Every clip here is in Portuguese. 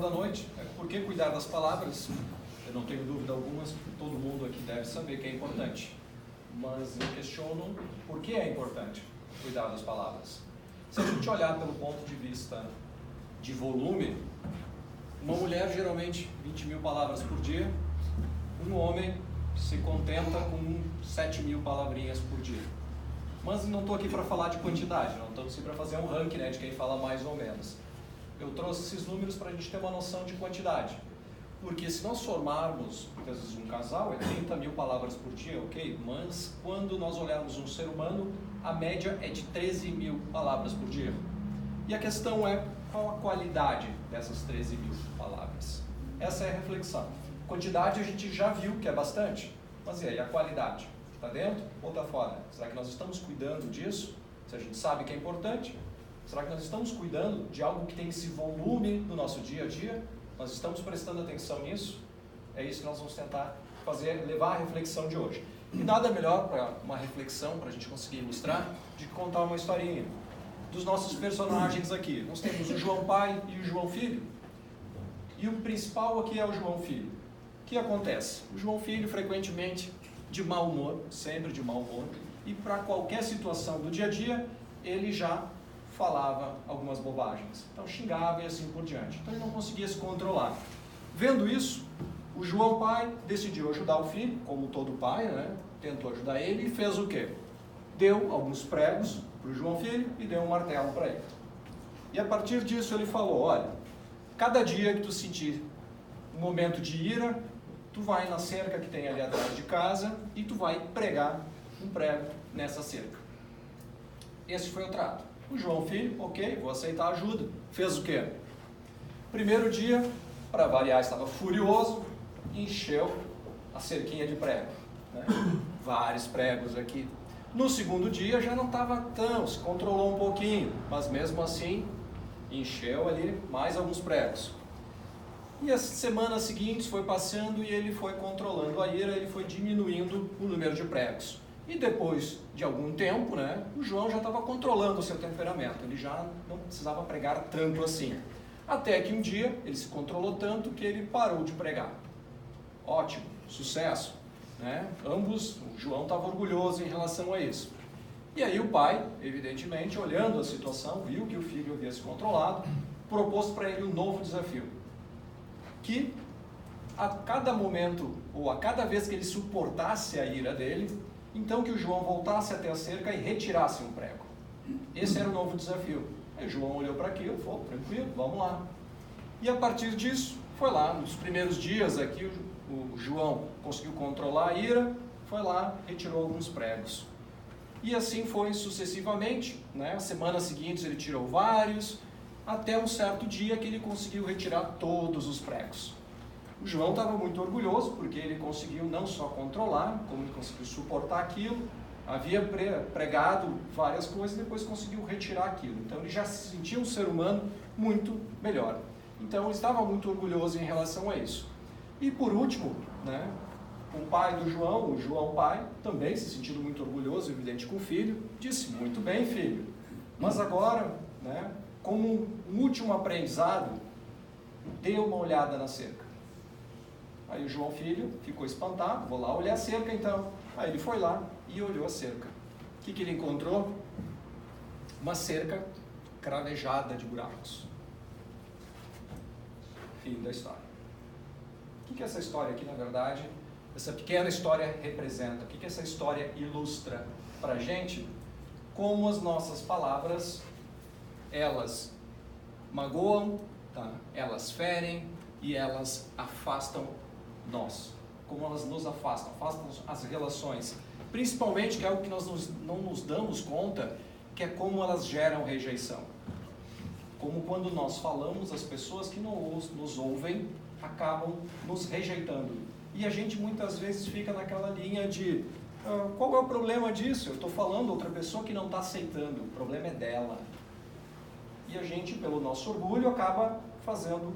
da noite é por que cuidar das palavras. Eu não tenho dúvida alguma, todo mundo aqui deve saber que é importante. Mas eu questiono por que é importante cuidar das palavras. Se a gente olhar pelo ponto de vista de volume, uma mulher geralmente 20.000 palavras por dia, um homem se contenta com 7.000 palavrinhas por dia. Mas não estou aqui para falar de quantidade, não estou aqui para fazer um ranking, né, de quem fala mais ou menos. Eu trouxe esses números para a gente ter uma noção de quantidade. Porque se nós formarmos, muitas vezes um casal, é 30.000 palavras por dia, ok? Mas quando nós olharmos um ser humano, a média é de 13.000 palavras por dia. E a questão é, qual a qualidade dessas 13.000 palavras? Essa é a reflexão. Quantidade a gente já viu que é bastante, mas e aí, a qualidade? Está dentro ou está fora? Será que nós estamos cuidando disso? Se a gente sabe que é importante, será que nós estamos cuidando de algo que tem esse volume no nosso dia a dia? Nós estamos prestando atenção nisso? É isso que nós vamos tentar fazer, levar a reflexão de hoje. E nada melhor para uma reflexão, para a gente conseguir ilustrar, de contar uma historinha dos nossos personagens aqui. Nós temos o João pai e o João filho. E o principal aqui é o João filho. O que acontece? O João filho frequentemente de mau humor, sempre de mau humor, e para qualquer situação do dia a dia, ele já falava algumas bobagens. Então xingava e assim por diante. Então ele não conseguia se controlar. Vendo isso, o João pai decidiu ajudar o filho, como todo pai, né? Tentou ajudar ele e fez o quê? Deu alguns pregos para o João filho e deu um martelo para ele. E a partir disso ele falou, olha, cada dia que tu sentir um momento de ira, tu vai na cerca que tem ali atrás de casa e tu vai pregar um prego nessa cerca. Esse foi o trato. O João filho, ok, vou aceitar a ajuda. Fez o quê? Primeiro dia, para variar, estava furioso, encheu a cerquinha de prego, né? Vários pregos aqui. No segundo dia já não estava tão, se controlou um pouquinho, mas mesmo assim encheu ali mais alguns pregos. E as semanas seguintes foi passando e ele foi controlando a ira, ele foi diminuindo o número de pregos. E depois de algum tempo, né, o João já estava controlando o seu temperamento, ele já não precisava pregar tanto assim. Até que um dia ele se controlou tanto que ele parou de pregar. Ótimo, sucesso, né? Ambos, o João estava orgulhoso em relação a isso. E aí o pai, evidentemente, olhando a situação, viu que o filho havia se controlado, propôs para ele um novo desafio. Que a cada momento, ou a cada vez que ele suportasse a ira dele, então que o João voltasse até a cerca e retirasse um prego. Esse era o novo desafio. Aí o João olhou para aquilo e falou, tranquilo, vamos lá. E a partir disso, foi lá, nos primeiros dias aqui, o João conseguiu controlar a ira, foi lá, retirou alguns pregos. E assim foi sucessivamente, né? As semanas seguintes ele tirou vários, até um certo dia que ele conseguiu retirar todos os pregos. O João estava muito orgulhoso, porque ele conseguiu não só controlar, como ele conseguiu suportar aquilo, havia pregado várias coisas e depois conseguiu retirar aquilo. Então ele já se sentia um ser humano muito melhor. Então ele estava muito orgulhoso em relação a isso. E por último, né, o pai do João, o João pai, também se sentindo muito orgulhoso, evidente, com o filho, disse, muito bem, filho, mas agora, né, como um último aprendizado, dê uma olhada na cerca. Aí o João filho ficou espantado, vou lá olhar a cerca então. Aí ele foi lá e olhou a cerca. O que ele encontrou? Uma cerca cravejada de buracos. Fim da história. O que essa história aqui, na verdade, essa pequena história representa? O que essa história ilustra para a gente? Como as nossas palavras, elas magoam, tá? Elas ferem e elas afastam nós. Como elas nos afastam as relações. Principalmente, que é algo que nós não nos damos conta, que é como elas geram rejeição. Como quando nós falamos, as pessoas que nos ouvem acabam nos rejeitando. E a gente muitas vezes fica naquela linha de qual é o problema disso? Eu estou falando outra pessoa que não está aceitando, o problema é dela. E a gente, pelo nosso orgulho, acaba fazendo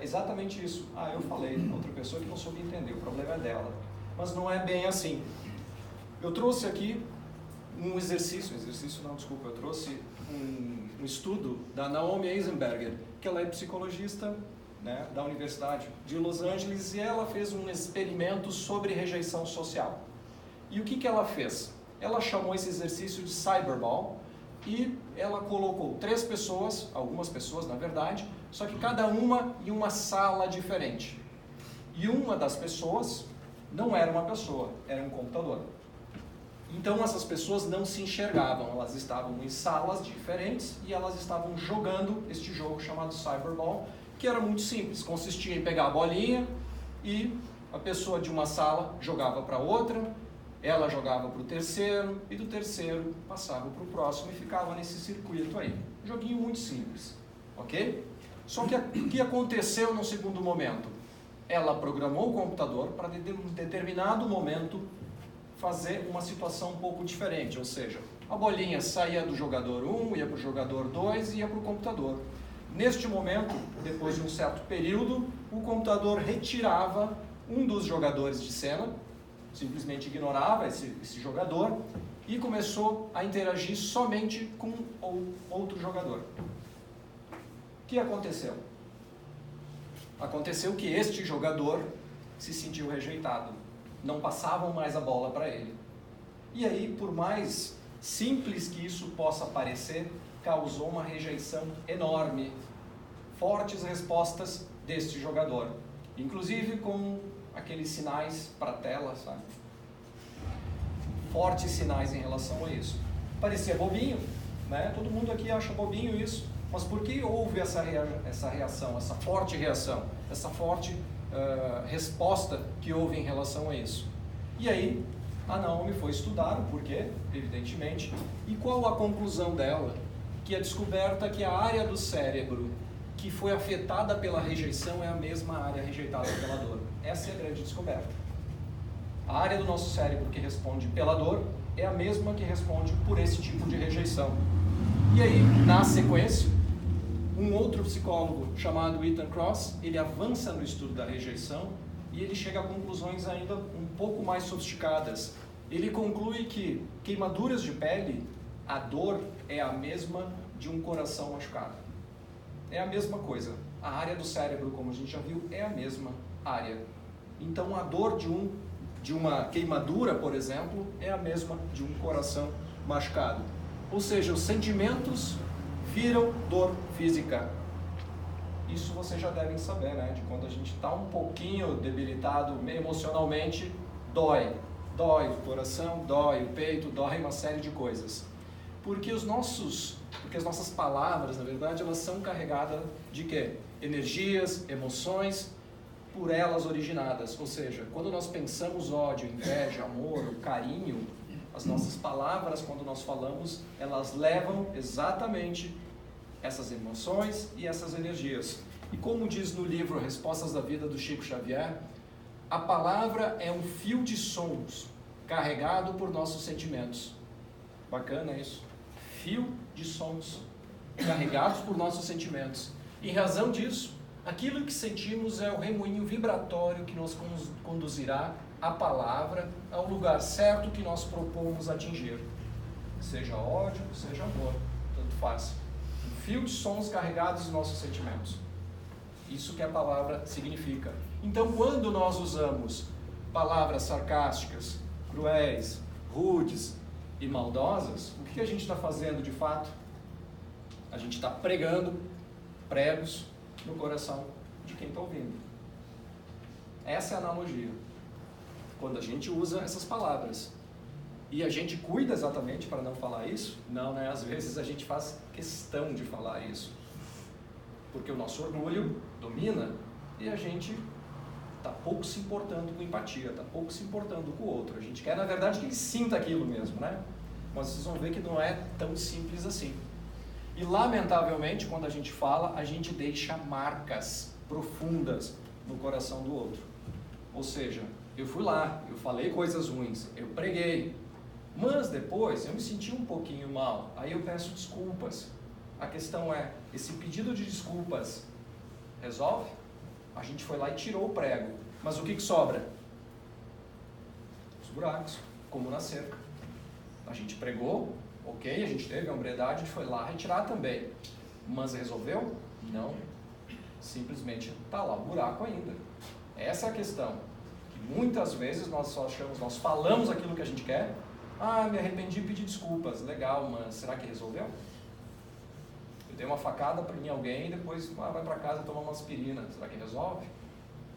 exatamente isso. Eu falei, outra pessoa que não soube entender, o problema é dela. Mas não é bem assim. Eu trouxe aqui um eu trouxe um estudo da Naomi Eisenberger, que ela é psicologista né, da Universidade de Los Angeles, e ela fez um experimento sobre rejeição social. E o que ela fez? Ela chamou esse exercício de cyberball e ela colocou 3 pessoas, algumas pessoas na verdade, só que cada uma em uma sala diferente. E uma das pessoas não era uma pessoa, era um computador. Então essas pessoas não se enxergavam, elas estavam em salas diferentes e elas estavam jogando este jogo chamado cyberball, que era muito simples, consistia em pegar a bolinha e a pessoa de uma sala jogava para outra, ela jogava para o terceiro e do terceiro passava para o próximo e ficava nesse circuito aí. Um joguinho muito simples, ok? Só que o que aconteceu no segundo momento? Ela programou o computador para em determinado momento fazer uma situação um pouco diferente, ou seja, a bolinha saía do jogador 1, ia para o jogador 2 e ia para o computador. Neste momento, depois de um certo período, o computador retirava um dos jogadores de cena, simplesmente ignorava esse jogador e começou a interagir somente com outro jogador. O que aconteceu? Aconteceu que este jogador se sentiu rejeitado. Não passavam mais a bola para ele. E aí, por mais simples que isso possa parecer, causou uma rejeição enorme. Fortes respostas deste jogador. Inclusive com aqueles sinais para a tela, sabe? Fortes sinais em relação a isso. Parecia bobinho, né? Todo mundo aqui acha bobinho isso. Mas por que houve essa reação, essa forte reação, essa forte resposta que houve em relação a isso? E aí, a Naomi foi estudar o porquê, evidentemente, e qual a conclusão dela? Que a descoberta que a área do cérebro que foi afetada pela rejeição é a mesma área rejeitada pela dor. Essa é a grande descoberta. A área do nosso cérebro que responde pela dor é a mesma que responde por esse tipo de rejeição. E aí, na sequência, um outro psicólogo chamado Ethan Kross, ele avança no estudo da rejeição e ele chega a conclusões ainda um pouco mais sofisticadas. Ele conclui que queimaduras de pele, a dor é a mesma de um coração machucado. É a mesma coisa. A área do cérebro, como a gente já viu, é a mesma área. Então a dor de uma queimadura, por exemplo, é a mesma de um coração machucado. Ou seja, os sentimentos viram dor física. Isso vocês já devem saber, né? De quando a gente está um pouquinho debilitado emocionalmente, dói. Dói o coração, dói o peito, dói uma série de coisas. Porque as nossas palavras, na verdade, elas são carregadas de quê? Energias, emoções, por elas originadas. Ou seja, quando nós pensamos ódio, inveja, amor, carinho, as nossas palavras, quando nós falamos, elas levam exatamente essas emoções e essas energias. E como diz no livro Respostas da Vida, do Chico Xavier, a palavra é um fio de sons carregado por nossos sentimentos. Bacana isso. Fio de sons carregados por nossos sentimentos. Em razão disso, aquilo que sentimos é o remoinho vibratório que nos conduzirá a palavra ao lugar certo que nós propomos atingir. Seja ódio, seja amor, tanto faz. Um fio de sons carregados nos nossos sentimentos. Isso que a palavra significa. Então, quando nós usamos palavras sarcásticas, cruéis, rudes e maldosas, o que a gente está fazendo de fato? A gente está pregando pregos no coração de quem está ouvindo. Essa é a analogia. Quando a gente usa essas palavras. E a gente cuida exatamente para não falar isso? Não, né? Às vezes a gente faz questão de falar isso. Porque o nosso orgulho domina e a gente está pouco se importando com empatia, está pouco se importando com o outro. A gente quer, na verdade, que ele sinta aquilo mesmo, né? Mas vocês vão ver que não é tão simples assim. E, lamentavelmente, quando a gente fala, a gente deixa marcas profundas no coração do outro. Ou seja, eu fui lá, eu falei coisas ruins, eu preguei, mas depois eu me senti um pouquinho mal, aí eu peço desculpas. A questão é, esse pedido de desculpas resolve? A gente foi lá e tirou o prego, mas o que sobra? Os buracos, como na cerca. A gente pregou, ok, a gente teve a hombridade, a gente foi lá retirar também, mas resolveu? Não. Simplesmente está lá o buraco ainda. Essa é a questão. Que muitas vezes nós só achamos, nós falamos aquilo que a gente quer. Ah, me arrependi e pedi desculpas. Legal, mas será que resolveu? Eu dei uma facada em alguém e depois vai para casa tomar uma aspirina. Será que resolve?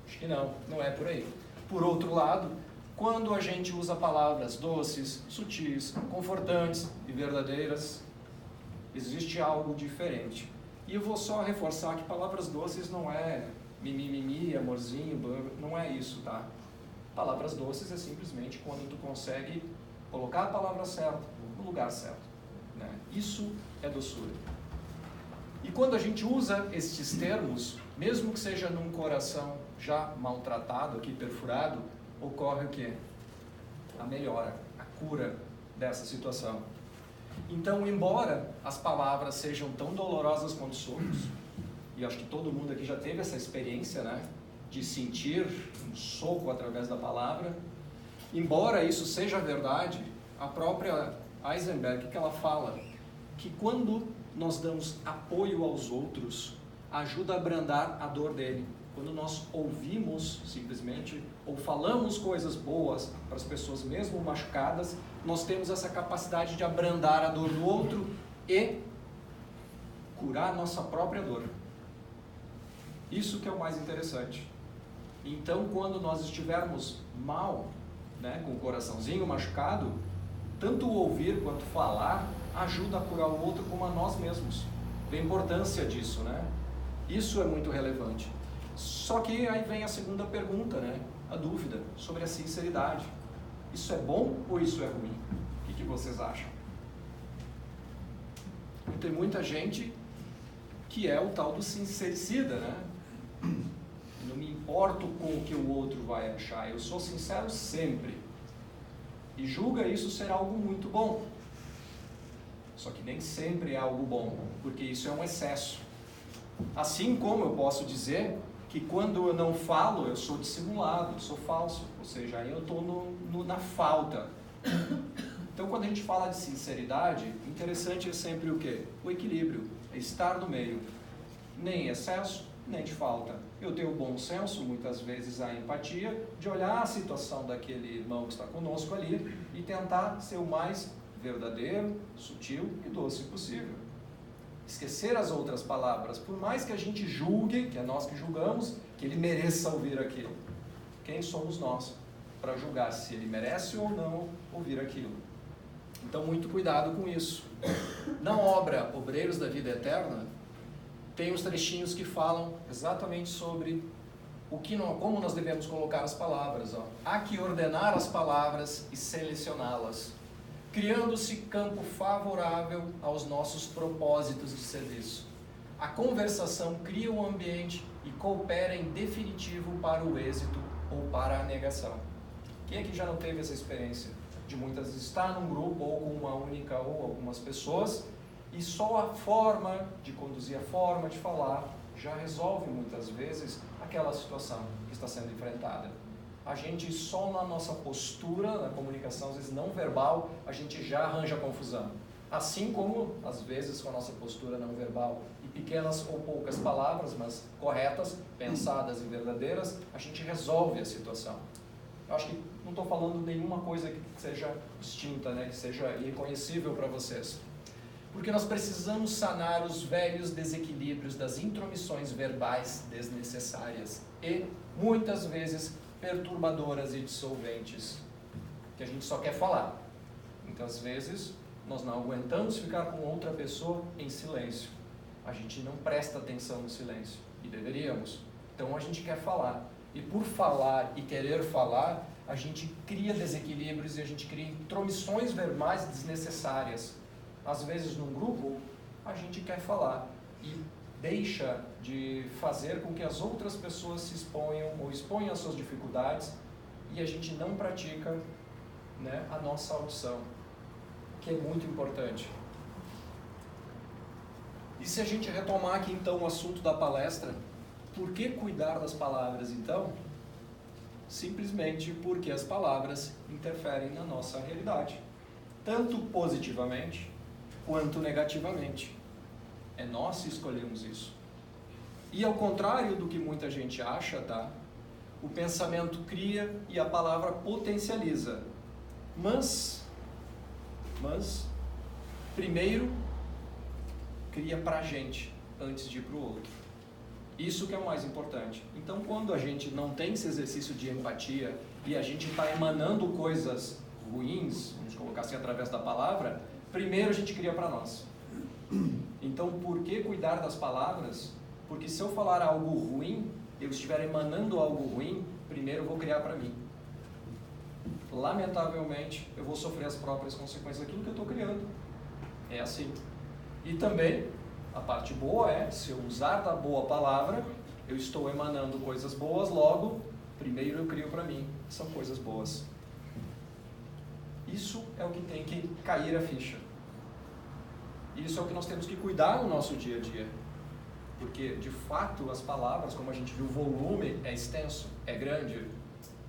Acho que não, não é por aí. Por outro lado, quando a gente usa palavras doces, sutis, confortantes e verdadeiras, existe algo diferente. E eu vou só reforçar que palavras doces não é mimimi, amorzinho, não é isso, tá? Palavras doces é simplesmente quando tu consegue colocar a palavra certa no lugar certo, né? Isso é doçura. E quando a gente usa estes termos, mesmo que seja num coração já maltratado, aqui perfurado, ocorre o quê? A melhora, a cura dessa situação. Então, embora as palavras sejam tão dolorosas quanto socos, e acho que todo mundo aqui já teve essa experiência, né, de sentir um soco através da palavra, embora isso seja verdade, a própria Eisenberg, que ela fala que quando nós damos apoio aos outros, ajuda a abrandar a dor dele. Quando nós ouvimos simplesmente ou falamos coisas boas para as pessoas mesmo machucadas, nós temos essa capacidade de abrandar a dor do outro e curar a nossa própria dor. Isso que é o mais interessante. Então, quando nós estivermos mal, né, com o coraçãozinho machucado, tanto ouvir quanto falar ajuda a curar o outro como a nós mesmos. A importância disso, né? Isso é muito relevante. Só que aí vem a segunda pergunta, né? A dúvida sobre a sinceridade. Isso é bom ou isso é ruim? O que vocês acham? Tem muita gente que é o tal do sincericida, né? Eu não me importo com o que o outro vai achar, eu sou sincero sempre. E julga isso ser algo muito bom. Só que nem sempre é algo bom, porque isso é um excesso. Assim como eu posso dizer que quando eu não falo, eu sou dissimulado, eu sou falso, ou seja, aí eu estou na falta. Então, quando a gente fala de sinceridade, interessante é sempre o quê? O equilíbrio, é estar no meio. Nem excesso, nem de falta. Eu tenho o bom senso, muitas vezes a empatia, de olhar a situação daquele irmão que está conosco ali e tentar ser o mais verdadeiro, sutil e doce possível. Esquecer as outras palavras, por mais que a gente julgue, que é nós que julgamos, que ele mereça ouvir aquilo. Quem somos nós para julgar se ele merece ou não ouvir aquilo? Então, muito cuidado com isso. Na obra Obreiros da Vida Eterna, tem os trechinhos que falam exatamente sobre como nós devemos colocar as palavras. Ó. Há que ordenar as palavras e selecioná-las, criando-se campo favorável aos nossos propósitos de serviço. A conversação cria um ambiente e coopera em definitivo para o êxito ou para a negação. Quem aqui já não teve essa experiência de muitas vezes estar num grupo ou com uma única ou algumas pessoas e só a forma de conduzir, a forma de falar já resolve muitas vezes aquela situação que está sendo enfrentada. A gente só na nossa postura, na comunicação, às vezes não verbal, a gente já arranja confusão. Assim como, às vezes, com a nossa postura não verbal e pequenas ou poucas palavras, mas corretas, pensadas e verdadeiras, a gente resolve a situação. Eu acho que não estou falando nenhuma coisa que seja distinta, né, que seja irreconhecível para vocês. Porque nós precisamos sanar os velhos desequilíbrios das intromissões verbais desnecessárias e, muitas vezes, perturbadoras e dissolventes, que a gente só quer falar. Muitas vezes, nós não aguentamos ficar com outra pessoa em silêncio. A gente não presta atenção no silêncio, e deveríamos. Então, a gente quer falar. E por falar e querer falar, a gente cria desequilíbrios e a gente cria intromissões verbais desnecessárias. Às vezes, num grupo, a gente quer falar e deixa de fazer com que as outras pessoas se exponham ou exponham as suas dificuldades e a gente não pratica, né, a nossa audição, que é muito importante. E se a gente retomar aqui então o assunto da palestra, por que cuidar das palavras então? Simplesmente porque as palavras interferem na nossa realidade, tanto positivamente quanto negativamente. É nós que escolhemos isso. E ao contrário do que muita gente acha, tá? O pensamento cria e a palavra potencializa. Mas primeiro cria pra gente antes de ir pro outro. Isso que é o mais importante. Então, quando a gente não tem esse exercício de empatia e a gente está emanando coisas ruins, vamos colocar assim, através da palavra, primeiro a gente cria para nós. Então, por que cuidar das palavras? Porque se eu falar algo ruim, eu estiver emanando algo ruim, primeiro eu vou criar para mim. Lamentavelmente, eu vou sofrer as próprias consequências daquilo que eu estou criando. É assim. E também, a parte boa é, se eu usar da boa palavra, eu estou emanando coisas boas, logo, primeiro eu crio para mim. São coisas boas. Isso é o que tem que cair a ficha. Isso é o que nós temos que cuidar no nosso dia a dia. Porque, de fato, as palavras, como a gente viu, o volume é extenso, é grande.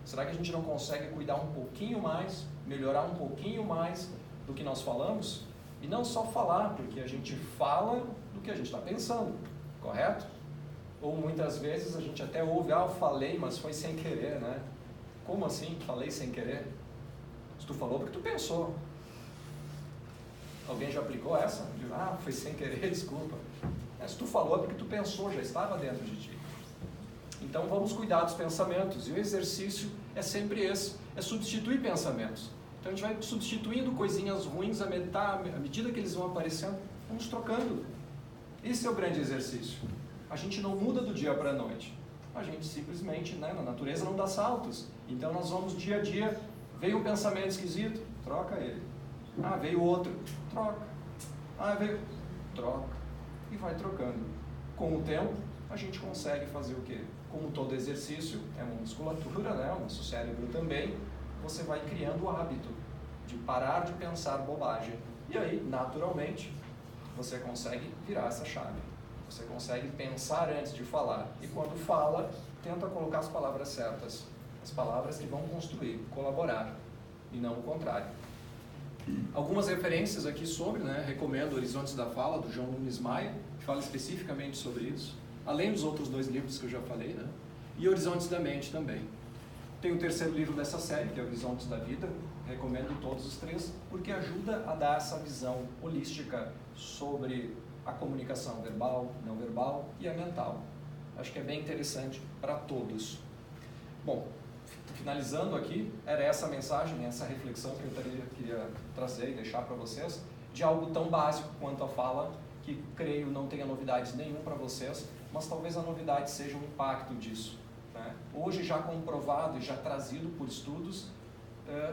Será que a gente não consegue cuidar um pouquinho mais, melhorar um pouquinho mais do que nós falamos? E não só falar, porque a gente fala do que a gente está pensando, correto? Ou muitas vezes a gente até ouve, eu falei, mas foi sem querer, né? Como assim, falei sem querer? Se tu falou porque tu pensou. Alguém já aplicou essa? Foi sem querer, desculpa. Se tu falou é porque tu pensou, já estava dentro de ti. Então vamos cuidar dos pensamentos. E o exercício é sempre esse, é substituir pensamentos. Então a gente vai substituindo coisinhas ruins à medida que eles vão aparecendo, vamos trocando. Esse é o grande exercício. A gente não muda do dia para a noite. A gente simplesmente, na natureza não dá saltos. Então nós vamos dia a dia, veio um pensamento esquisito, troca ele. Veio outro, troca. Veio, troca. E vai trocando. Com o tempo, a gente consegue fazer o quê? Como todo exercício, é uma musculatura, né? O nosso cérebro também, você vai criando o hábito de parar de pensar bobagem. E aí, naturalmente, você consegue virar essa chave. Você consegue pensar antes de falar. E quando fala, tenta colocar as palavras certas. As palavras que vão construir, colaborar, e não o contrário. Algumas referências aqui sobre, recomendo Horizontes da Fala, do João Nunes Maia, que fala especificamente sobre isso, além dos outros 2 livros que eu já falei, e Horizontes da Mente também. Tem o 3º livro dessa série, que é Horizontes da Vida, recomendo todos os 3, porque ajuda a dar essa visão holística sobre a comunicação verbal, não verbal e a mental. Acho que é bem interessante para todos. Bom, finalizando aqui, era essa mensagem, essa reflexão que eu queria trazer e deixar para vocês, de algo tão básico quanto a fala, que creio não tenha novidades nenhum para vocês, mas talvez a novidade seja o impacto disso. Né? Hoje já comprovado e já trazido por estudos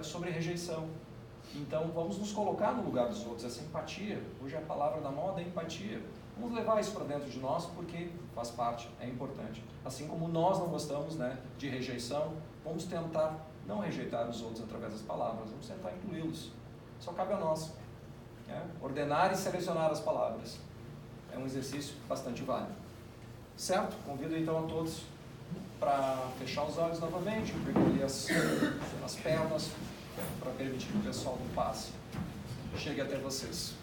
sobre rejeição. Então vamos nos colocar no lugar dos outros, essa empatia. Hoje a palavra da moda é empatia. Vamos levar isso para dentro de nós porque faz parte, é importante. Assim como nós não gostamos de rejeição, vamos tentar não rejeitar os outros através das palavras, vamos tentar incluí-los. Só cabe a nós. Ordenar e selecionar as palavras. É um exercício bastante válido. Certo? Convido então a todos para fechar os olhos novamente, percorrer as pernas, para permitir que o pessoal do passe chegue até vocês.